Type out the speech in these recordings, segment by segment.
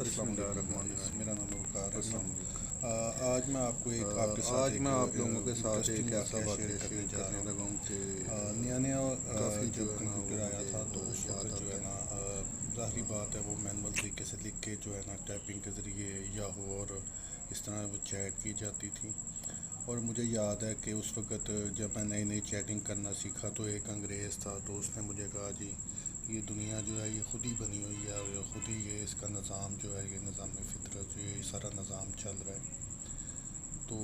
السلام علیکم، میرا نام وقار احمد۔ آج میں آپ کو آپ کے آج ساتھ میں آپ لوگوں کے ساتھ انٹرسٹنگ ایک ایسا واقعہ واقعہ شیئر شیئر کرنے رہا لگا ہوں کہ ہوں۔ نیا نیا کافی جو جب ہے نا وہ کمپیوٹر آیا مجھے تھا تو اس یاد وقت جو آتا ہے نا ظاہری بات ہے وہ مینول طریقے سے لکھ کے جو ہے نا ٹائپنگ کے ذریعے یاہو اور اس طرح وہ چیٹ کی جاتی تھی۔ اور مجھے یاد ہے کہ اس وقت جب میں نئی نئی چیٹنگ کرنا سیکھا تو ایک انگریز تھا، تو اس نے مجھے کہا جی یہ دنیا جو ہے یہ خود ہی بنی ہوئی ہے اور یہ خود ہی یہ اس کا نظام جو ہے یہ نظام فطرت جو یہ سارا نظام چل رہا ہے۔ تو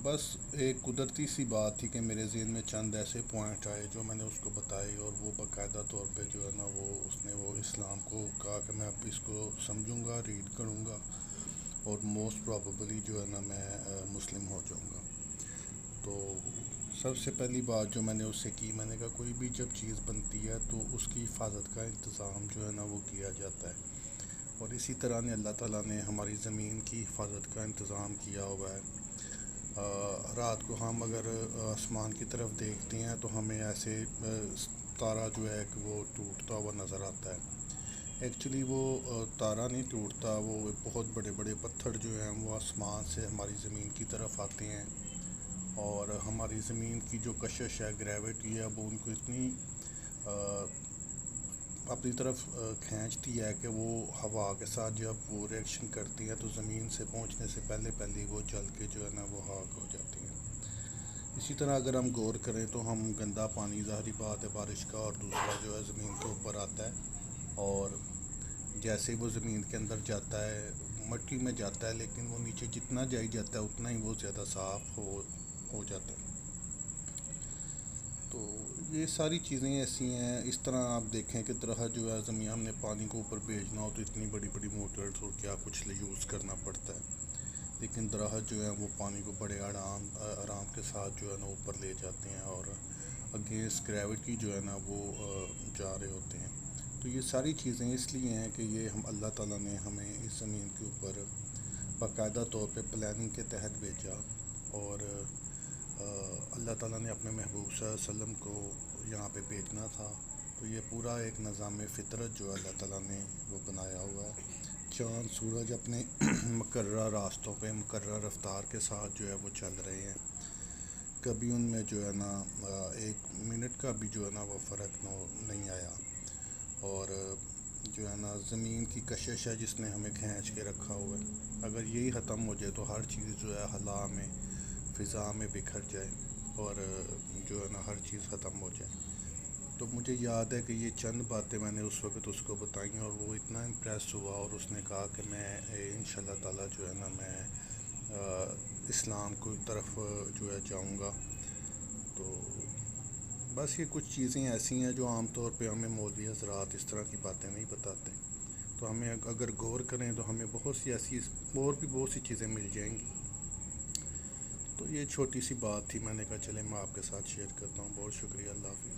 بس ایک قدرتی سی بات تھی کہ میرے ذہن میں چند ایسے پوائنٹ آئے جو میں نے اس کو بتائے، اور وہ باقاعدہ طور پہ جو ہے نا اس نے وہ اسلام کو کہا کہ میں اب اس کو سمجھوں گا، ریڈ کروں گا، اور موسٹ پرابیبلی جو ہے نا میں مسلم ہو جاؤں گا۔ تو سب سے پہلی بات جو میں نے اس سے کی، میں نے کہا کوئی بھی جب چیز بنتی ہے تو اس کی حفاظت کا انتظام جو ہے نا وہ کیا جاتا ہے، اور اسی طرح نے اللہ تعالیٰ نے ہماری زمین کی حفاظت کا انتظام کیا ہوا ہے۔ رات کو ہم اگر آسمان کی طرف دیکھتے ہیں تو ہمیں ایسے تارا جو ہے کہ وہ ٹوٹتا ہوا نظر آتا ہے۔ ایکچولی وہ تارا نہیں ٹوٹتا، وہ بہت بڑے بڑے پتھر جو ہیں وہ آسمان سے ہماری زمین کی طرف آتے ہیں، اور ہماری زمین کی جو کشش ہے، گریوٹی ہے، وہ ان کو اتنی اپنی طرف کھینچتی ہے کہ وہ ہوا کے ساتھ جب وہ ریئیکشن کرتی ہیں تو زمین سے پہنچنے سے پہلے پہلے وہ جل کے جو ہے نا وہ خاک ہو جاتی ہیں۔ اسی طرح اگر ہم غور کریں تو ہم گندا پانی، ظاہری بات ہے بارش کا، اور دوسرا جو ہے زمین کے اوپر آتا ہے، اور جیسے وہ زمین کے اندر جاتا ہے مٹی میں جاتا ہے، لیکن وہ نیچے جتنا جائی جاتا ہے اتنا ہی وہ زیادہ صاف ہو جاتا ہے۔ تو یہ ساری چیزیں ایسی ہیں۔ اس طرح آپ دیکھیں کہ درخت جو ہے زمین، ہم نے پانی کو اوپر بھیجنا ہو تو اتنی بڑی بڑی موٹرز اور کیا کچھ یوز کرنا پڑتا ہے، لیکن درخت جو ہے وہ پانی کو بڑے آرام کے ساتھ جو ہے نا اوپر لے جاتے ہیں، اور اگینسٹ گریوٹی جو ہے نا وہ جا رہے ہوتے ہیں۔ تو یہ ساری چیزیں اس لیے ہیں کہ یہ اللہ تعالیٰ نے ہمیں اس زمین کے اوپر باقاعدہ طور پہ پلاننگ کے تحت بھیجا، اور اللہ تعالیٰ نے اپنے محبوب صلی اللہ علیہ وسلم کو یہاں پہ بھیجنا تھا۔ تو یہ پورا ایک نظام فطرت جو اللہ تعالیٰ نے وہ بنایا ہوا ہے۔ چاند سورج اپنے مقررہ راستوں پہ مقررہ رفتار کے ساتھ جو ہے وہ چل رہے ہیں، کبھی ان میں جو ہے نا ایک منٹ کا بھی جو ہے نا وہ فرق نہیں آیا، اور جو ہے نا زمین کی کشش ہے جس نے ہمیں کھینچ کے رکھا ہوا ہے، اگر یہی ختم ہو جائے تو ہر چیز جو ہے خلا میں، فضا میں بکھر جائے، اور جو ہے نا ہر چیز ختم ہو جائے۔ تو مجھے یاد ہے کہ یہ چند باتیں میں نے اس وقت اس کو بتائیں، اور وہ اتنا امپریس ہوا، اور اس نے کہا کہ میں انشاءاللہ تعالیٰ جو ہے نا میں اسلام کی طرف جو ہے جاؤں گا۔ تو بس یہ کچھ چیزیں ایسی ہیں جو عام طور پہ ہمیں مولوی حضرات اس طرح کی باتیں نہیں بتاتے، تو ہمیں اگر غور کریں تو ہمیں بہت سی ایسی اور بھی بہت سی چیزیں مل جائیں گی۔ تو یہ چھوٹی سی بات تھی، میں نے کہا چلے میں آپ کے ساتھ شیئر کرتا ہوں۔ بہت شکریہ، اللہ حافظ۔